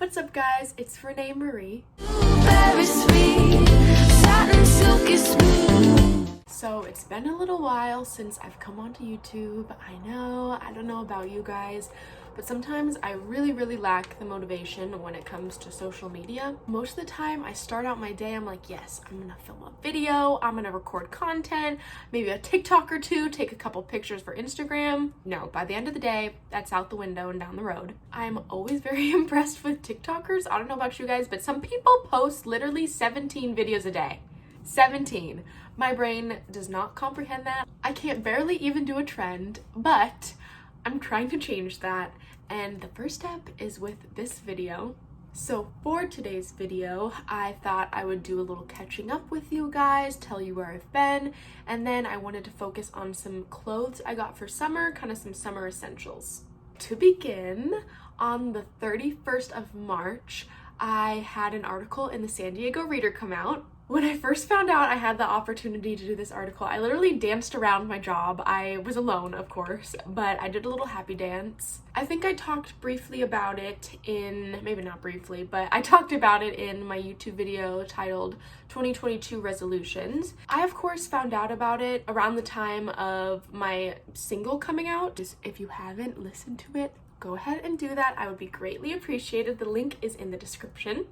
What's up guys, it's Renee Marie. Very sweet, satin silky smooth. So it's been a little while since I've come onto YouTube. I don't know about you guys, but sometimes I really lack the motivation when it comes to social media. Most of the time I start out my day, I'm like, yes, I'm gonna film a video, I'm gonna record content, maybe a TikTok or two, take a couple pictures for Instagram. No, by the end of the day, that's out the window and down the road. I'm always very impressed with TikTokers. I don't know about you guys, but some people post literally 17 videos a day. 17. My brain does not comprehend that. I can't barely even do a trend, but I'm trying to change that. And the first step is with this video. So for today's video, I thought I would do a little catching up with you guys, tell you where I've been, and then I wanted to focus on some clothes I got for summer, kind of some summer essentials. To begin, on the 31st of March, I had an article in the San Diego Reader come out. When I first found out I had the opportunity to do this article, I literally danced around my job. I was alone, of course, but I did a little happy dance. I think I talked briefly about it maybe not briefly, but I talked about it in my YouTube video titled 2022 Resolutions. I, of course, found out about it around the time of my single coming out. Just if you haven't listened to it, go ahead and do that. I would be greatly appreciated. The link is in the description.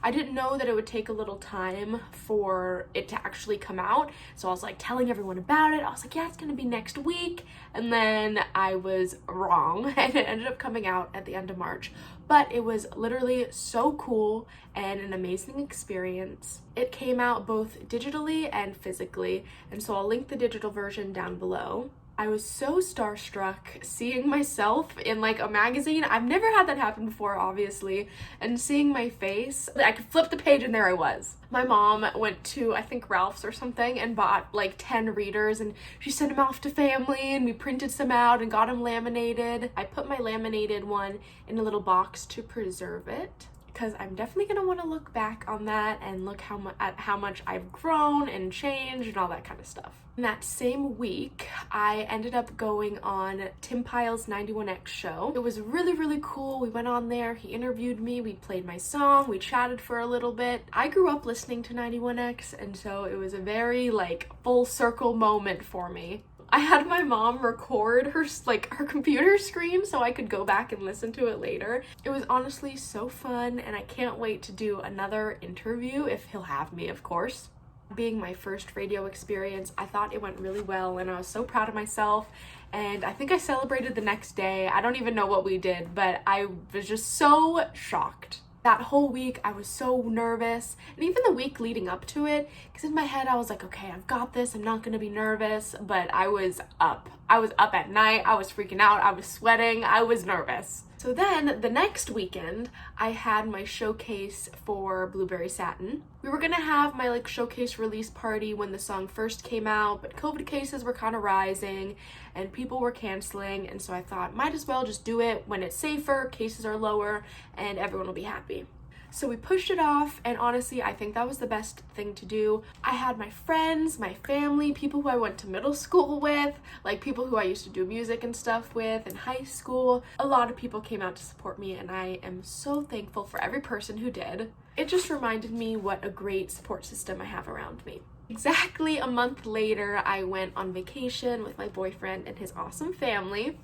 I didn't know that it would take a little time for it to actually come out, so I was like telling everyone about it. I was like, yeah, it's gonna be next week, and then I was wrong and it ended up coming out at the end of March. But it was literally so cool and an amazing experience. It came out both digitally and physically, and so I'll link the digital version down below. I was so starstruck seeing myself in like a magazine. I've never had that happen before, obviously, and seeing my face. I could flip the page and there I was. My mom went to, I think, Ralph's or something and bought like 10 readers, and she sent them off to family, and we printed some out and got them laminated. I put my laminated one in a little box to preserve it, because I'm definitely going to want to look back on that and look at how much I've grown and changed and all that kind of stuff. In that same week, I ended up going on Tim Pyle's 91X show. It was really cool. We went on there, he interviewed me, we played my song, we chatted for a little bit. I grew up listening to 91X, and so it was a very like full circle moment for me. I had my mom record her computer screen so I could go back and listen to it later. It was honestly so fun, and I can't wait to do another interview if he'll have me, of course. Being my first radio experience, I thought it went really well, and I was so proud of myself, and I think I celebrated the next day. I don't even know what we did, but I was just so shocked. That whole week, I was so nervous, and even the week leading up to it, because in my head, I was like, okay, I've got this, I'm not gonna be nervous, but I was up. I was up at night, I was freaking out, I was sweating, I was nervous. So then, the next weekend, I had my showcase for Blueberry Satin. We were gonna have my showcase release party when the song first came out, but COVID cases were kind of rising, and people were canceling, and so I thought, might as well just do it when it's safer, cases are lower, and everyone will be happy. So we pushed it off, and honestly, I think that was the best thing to do. I had my friends, my family, people who I went to middle school with, like people who I used to do music and stuff with in high school. A lot of people came out to support me, and I am so thankful for every person who did. It just reminded me what a great support system I have around me. Exactly a month later, I went on vacation with my boyfriend and his awesome family.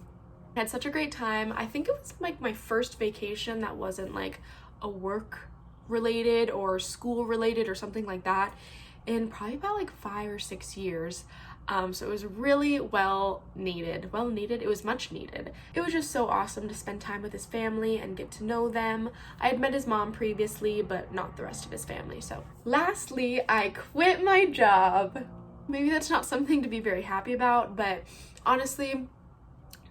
I had such a great time. I think it was like my first vacation that wasn't like a work related or school related or something like that in probably about like 5 or 6 years. So it was really well needed. It was much needed. It was just so awesome to spend time with his family and get to know them. I had met his mom previously, but not the rest of his family. So lastly, I quit my job. Maybe that's not something to be very happy about, but honestly,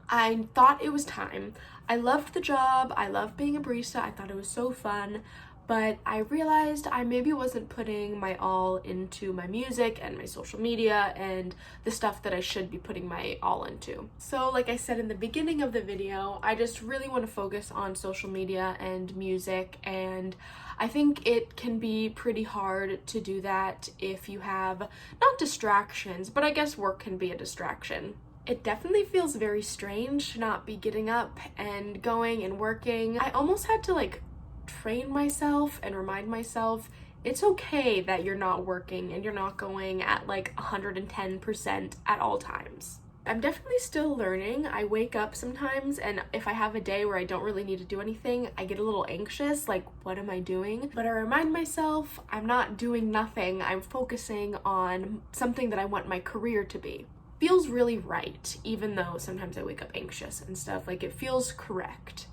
I thought it was time. I loved the job, I loved being a barista, I thought it was so fun, but I realized I maybe wasn't putting my all into my music and my social media and the stuff that I should be putting my all into. So like I said in the beginning of the video, I just really want to focus on social media and music, and I think it can be pretty hard to do that if you have not distractions, but I guess work can be a distraction. It definitely feels very strange to not be getting up and going and working. I almost had to train myself and remind myself it's okay that you're not working and you're not going at like 110% at all times. I'm definitely still learning. I wake up sometimes and if I have a day where I don't really need to do anything, I get a little anxious, like what am I doing? But I remind myself I'm not doing nothing. I'm focusing on something that I want my career to be. Feels really right, even though sometimes I wake up anxious and stuff. Like it feels correct.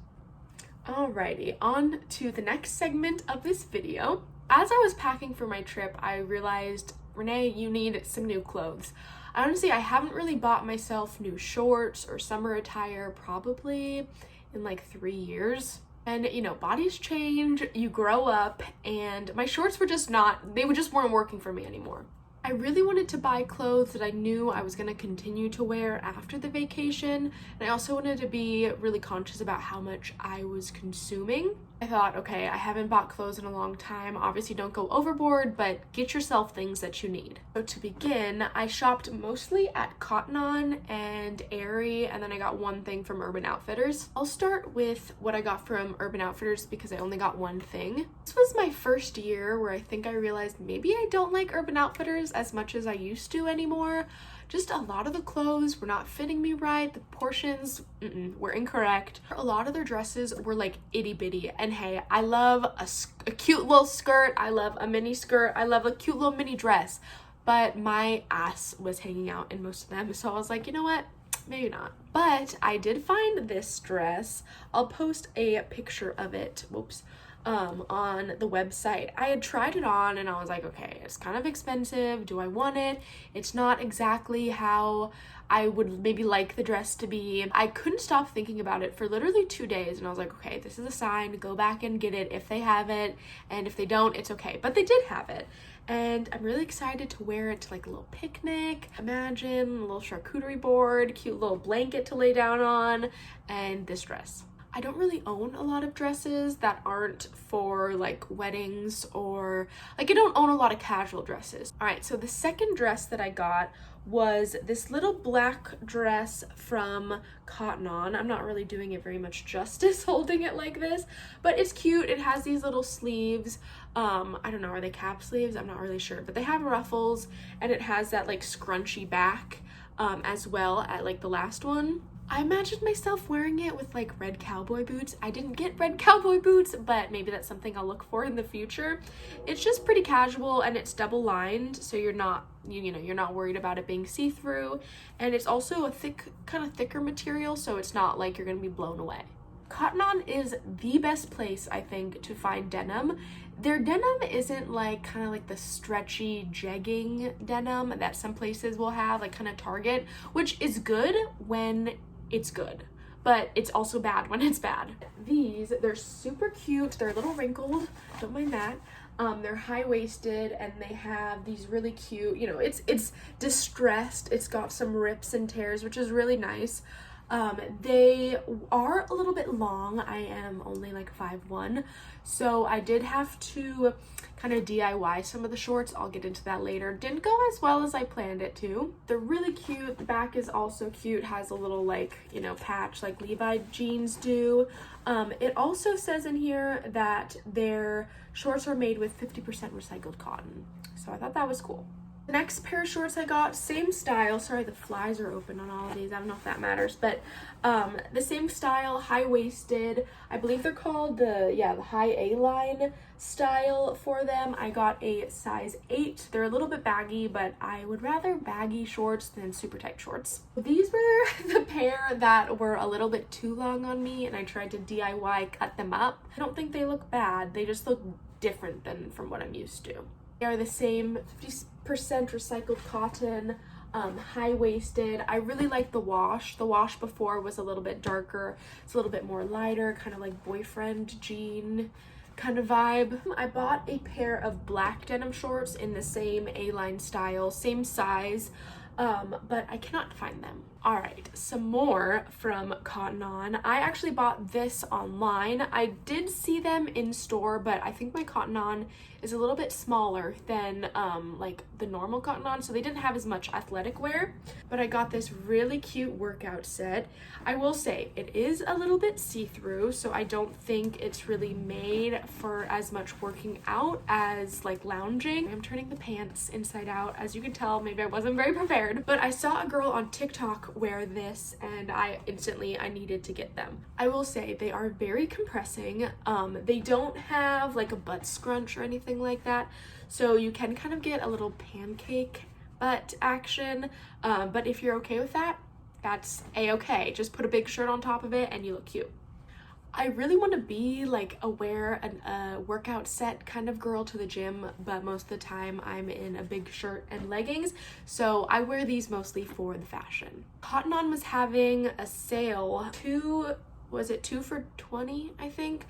Alrighty, on to the next segment of this video. As I was packing for my trip, I realized, Renee, you need some new clothes. Honestly, I haven't really bought myself new shorts or summer attire probably in like 3 years. And you know, bodies change, you grow up, and my shorts were just weren't working for me anymore. I really wanted to buy clothes that I knew I was going to continue to wear after the vacation, and I also wanted to be really conscious about how much I was consuming. I thought, okay, I haven't bought clothes in a long time. Obviously, don't go overboard, but get yourself things that you need. So to begin, I shopped mostly at Cotton On and Aerie, and then I got one thing from Urban Outfitters. I'll start with what I got from Urban Outfitters because I only got one thing. This was my first year where I think I realized maybe I don't like Urban Outfitters as much as I used to anymore. Just a lot of the clothes were not fitting me right. The portions were incorrect. A lot of their dresses were like itty bitty. And hey, I love a cute little skirt. I love a mini skirt. I love a cute little mini dress. But my ass was hanging out in most of them. So I was like, you know what? Maybe not. But I did find this dress. I'll post a picture of it. Whoops. On the website. I had tried it on and I was like, okay, it's kind of expensive. Do I want it? It's not exactly how I would maybe like the dress to be. I couldn't stop thinking about it for literally 2 days and I was like, okay, this is a sign. Go back and get it if they have it, and if they don't, it's okay. But they did have it. And I'm really excited to wear it to like a little picnic. Imagine a little charcuterie board, cute little blanket to lay down on, and this dress. I don't really own a lot of dresses that aren't for like weddings, or like I don't own a lot of casual dresses. All right, so the second dress that I got was this little black dress from Cotton On. I'm not really doing it very much justice holding it like this, but it's cute. It has these little sleeves. I don't know, are they cap sleeves? I'm not really sure, but they have ruffles, and it has that like scrunchy back as well at like the last one. I imagined myself wearing it with like red cowboy boots. I didn't get red cowboy boots, but maybe that's something I'll look for in the future. It's just pretty casual and it's double lined, so you're not, you're not worried about it being see-through. And it's also a kind of thicker material, so it's not like you're gonna be blown away. Cotton On is the best place, I think, to find denim. Their denim isn't like kind of like the stretchy jegging denim that some places will have, like kind of Target, which is good when it's good, but it's also bad when it's bad. They're super cute. They're a little wrinkled, don't mind that. They're high-waisted and they have these really cute, it's distressed. It's got some rips and tears, which is really nice. They are a little bit long. I am only like 5'1", so I did have to kind of DIY some of the shorts. I'll get into that later. Didn't go as well as I planned it to. They're really cute. The back is also cute, has a little like, patch like Levi jeans do. It also says in here that their shorts are made with 50% recycled cotton, so I thought that was cool. The next pair of shorts I got, same style. Sorry, the flies are open on all of these. I don't know if that matters, but the same style, high-waisted. I believe they're called the high A-line style for them. I got a size 8. They're a little bit baggy, but I would rather baggy shorts than super tight shorts. These were the pair that were a little bit too long on me, and I tried to DIY cut them up. I don't think they look bad. They just look different than from what I'm used to. They are the same 50% recycled cotton, high-waisted. I really like the wash. The wash before was a little bit darker. It's a little bit more lighter, kind of like boyfriend jean kind of vibe. I bought a pair of black denim shorts in the same A-line style, same size, but I cannot find them. All right, some more from Cotton On. I actually bought this online. I did see them in store, but I think my Cotton On is a little bit smaller than like the normal Cotton On, so they didn't have as much athletic wear. But I got this really cute workout set. I will say it is a little bit see-through, so I don't think it's really made for as much working out as like lounging. I'm turning the pants inside out. As you can tell, maybe I wasn't very prepared, but I saw a girl on TikTok wear this and I needed to get them. I will say they are very compressing. They don't have like a butt scrunch or anything like that, so you can kind of get a little pancake butt action, but if you're okay with that, that's a-okay. Just put a big shirt on top of it and you look cute. I really want to be like a workout set kind of girl to the gym, but most of the time I'm in a big shirt and leggings, so I wear these mostly for the fashion. Cotton On was having a sale, two for $20, I think,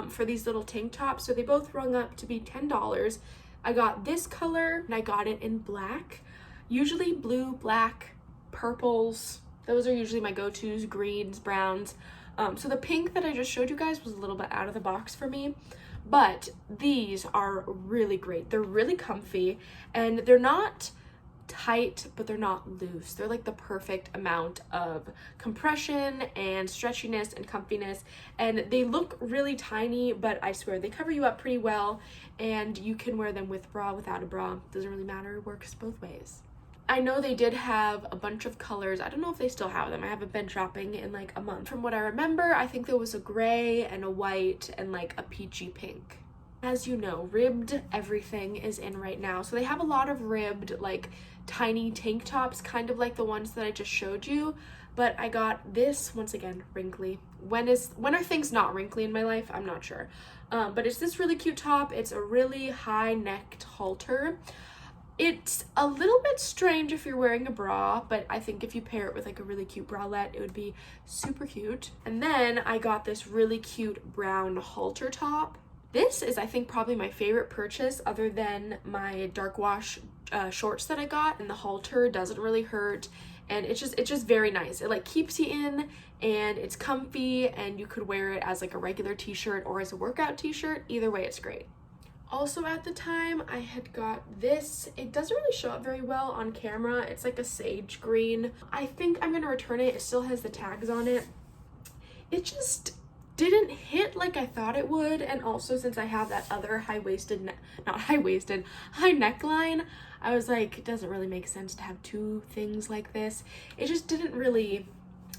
for these little tank tops, so they both rung up to be $10. I got this color and I got it in black. Usually blue, black, purples, those are usually my go-tos, greens, browns. So the pink that I just showed you guys was a little bit out of the box for me, but these are really great. They're really comfy and they're not tight, but they're not loose. They're like the perfect amount of compression and stretchiness and comfiness, and they look really tiny, but I swear they cover you up pretty well, and you can wear them with bra, without a bra. Doesn't really matter, it works both ways. I know they did have a bunch of colors. I don't know if they still have them. I haven't been shopping in like a month. From what I remember, I think there was a gray and a white and like a peachy pink. As you know, ribbed everything is in right now. So they have a lot of ribbed, like tiny tank tops, kind of like the ones that I just showed you. But I got this, once again, wrinkly. When are things not wrinkly in my life? I'm not sure. But it's this really cute top. It's a really high-necked halter. It's a little bit strange if you're wearing a bra, but I think if you pair it with like a really cute bralette, it would be super cute. And then I got this really cute brown halter top. This is, I think, probably my favorite purchase other than my dark wash shorts that I got, and the halter doesn't really hurt, and it's just very nice. It like keeps you in, and it's comfy, and you could wear it as like a regular t-shirt or as a workout t-shirt. Either way, it's great. Also at the time, I had got this. It doesn't really show up very well on camera. It's like a sage green. I think I'm gonna return it. It still has the tags on it. It just didn't hit like I thought it would, and also since I have that other high neckline, I was like, it doesn't really make sense to have two things like this. It just didn't really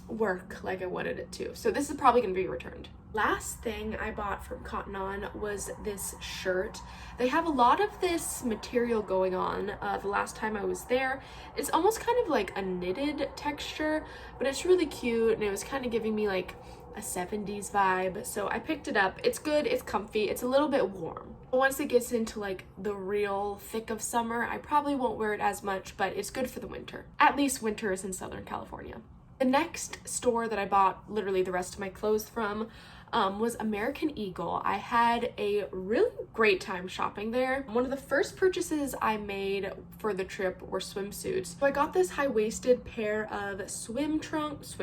work like I wanted it to, so this is probably gonna be returned. Last thing I bought from Cotton On was this shirt. They have a lot of this material going on. The last time I was there, it's almost kind of like a knitted texture, but it's really cute, and it was kind of giving me like a 70s vibe, so I picked it up. It's good, it's comfy, it's a little bit warm. Once it gets into like the real thick of summer, I probably won't wear it as much, but it's good for the winter. At least winter is in Southern California. The next store that I bought literally the rest of my clothes from was American Eagle. I had a really great time shopping there. One of the first purchases I made for the trip were swimsuits. So I got this high-waisted pair of swimsuit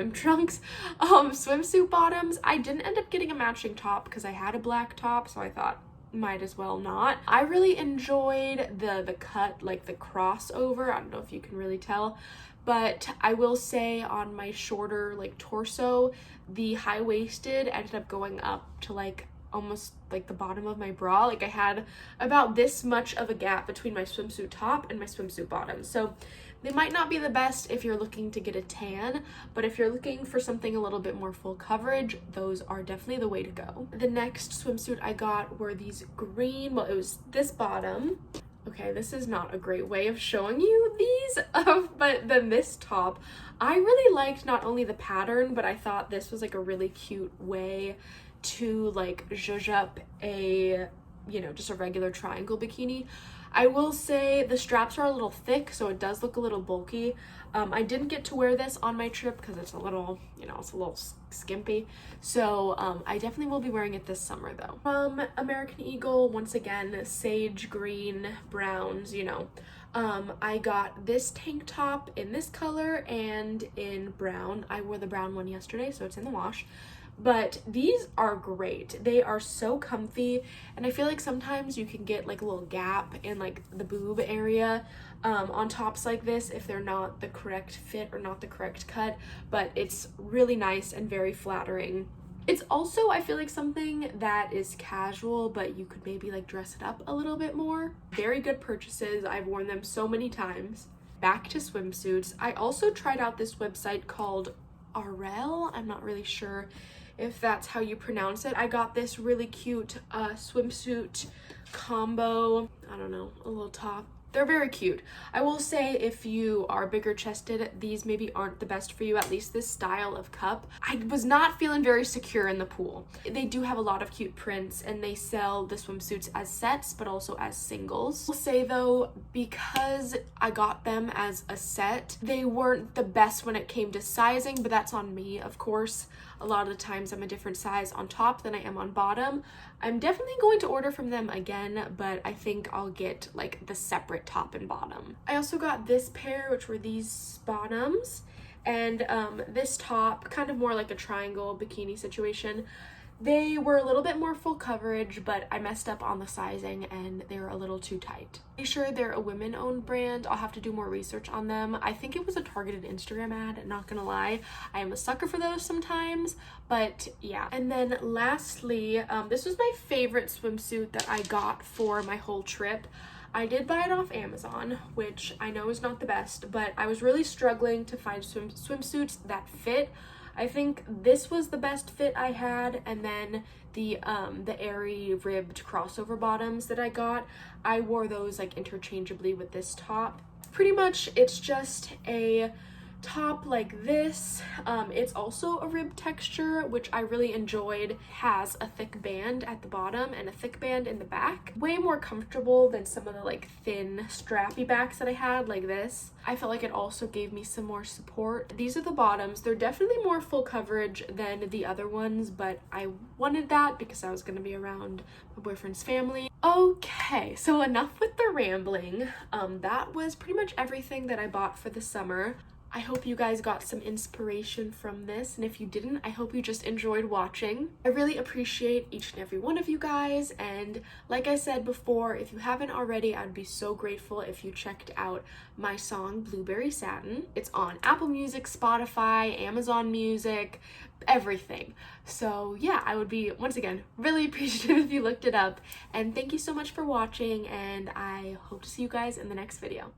bottoms. I didn't end up getting a matching top because I had a black top, so I thought might as well not. I really enjoyed the cut, like the crossover. I don't know if you can really tell, but I will say on my shorter like torso, the high-waisted ended up going up to like almost like the bottom of my bra. Like I had about this much of a gap between my swimsuit top and my swimsuit bottom. So they might not be the best if you're looking to get a tan, but if you're looking for something a little bit more full coverage, those are definitely the way to go. The next swimsuit I got were these green, well, it was this bottom. Okay, this is not a great way of showing you these, but then this top, I really liked not only the pattern, but I thought this was like a really cute way to like zhuzh up a, you know, just a regular triangle bikini. I will say the straps are a little thick, so it does look a little bulky. I didn't get to wear this on my trip because it's a little, you know, it's a little skimpy. So I definitely will be wearing it this summer though. From American Eagle, once again, sage green, browns, you know. I got this tank top in this color and in brown. I wore the brown one yesterday, so it's in the wash. But these are great. They are so comfy, and I feel like sometimes you can get like a little gap in like the boob area on tops like this if they're not the correct fit or not the correct cut, but it's really nice and very flattering. It's also, I feel like, something that is casual, but you could maybe like dress it up a little bit more. Very good purchases. I've worn them so many times. Back to swimsuits. I also tried out this website called Aurelle. I'm not really sure if that's how you pronounce it. I got this really cute swimsuit combo. I don't know, a little top. They're very cute. I will say if you are bigger chested, these maybe aren't the best for you, at least this style of cup. I was not feeling very secure in the pool. They do have a lot of cute prints, and they sell the swimsuits as sets but also as singles. I'll say though, because I got them as a set, they weren't the best when it came to sizing, but that's on me, of course. A lot of the times I'm a different size on top than I am on bottom. I'm definitely going to order from them again, but I think I'll get like the separate top and bottom. I also got this pair, which were these bottoms, and this top, kind of more like a triangle bikini situation. They were a little bit more full coverage, but I messed up on the sizing and they were a little too tight. Pretty sure they're a women-owned brand. I'll have to do more research on them. I think it was a targeted Instagram ad, not gonna lie. I am a sucker for those sometimes, but yeah. And then lastly, this was my favorite swimsuit that I got for my whole trip. I did buy it off Amazon, which I know is not the best, but I was really struggling to find swimsuits that fit. I think this was the best fit I had, and then the airy ribbed crossover bottoms that I got, I wore those like interchangeably with this top. Pretty much it's just a top like this. It's also a rib texture, which I really enjoyed. Has a thick band at the bottom and a thick band in the back. Way more comfortable than some of the like thin strappy backs that I had like this. I felt like it also gave me some more support. These are the bottoms. They're definitely more full coverage than the other ones, but I wanted that because I was gonna be around my boyfriend's family. Okay, so enough with the rambling. That was pretty much everything that I bought for the summer. I hope you guys got some inspiration from this, and if you didn't, I hope you just enjoyed watching. I really appreciate each and every one of you guys, and like I said before, if you haven't already, I'd be so grateful if you checked out my song Blueberry Satin. It's on Apple Music, Spotify, Amazon Music, everything. So yeah, I would be, once again, really appreciative if you looked it up, and thank you so much for watching, and I hope to see you guys in the next video.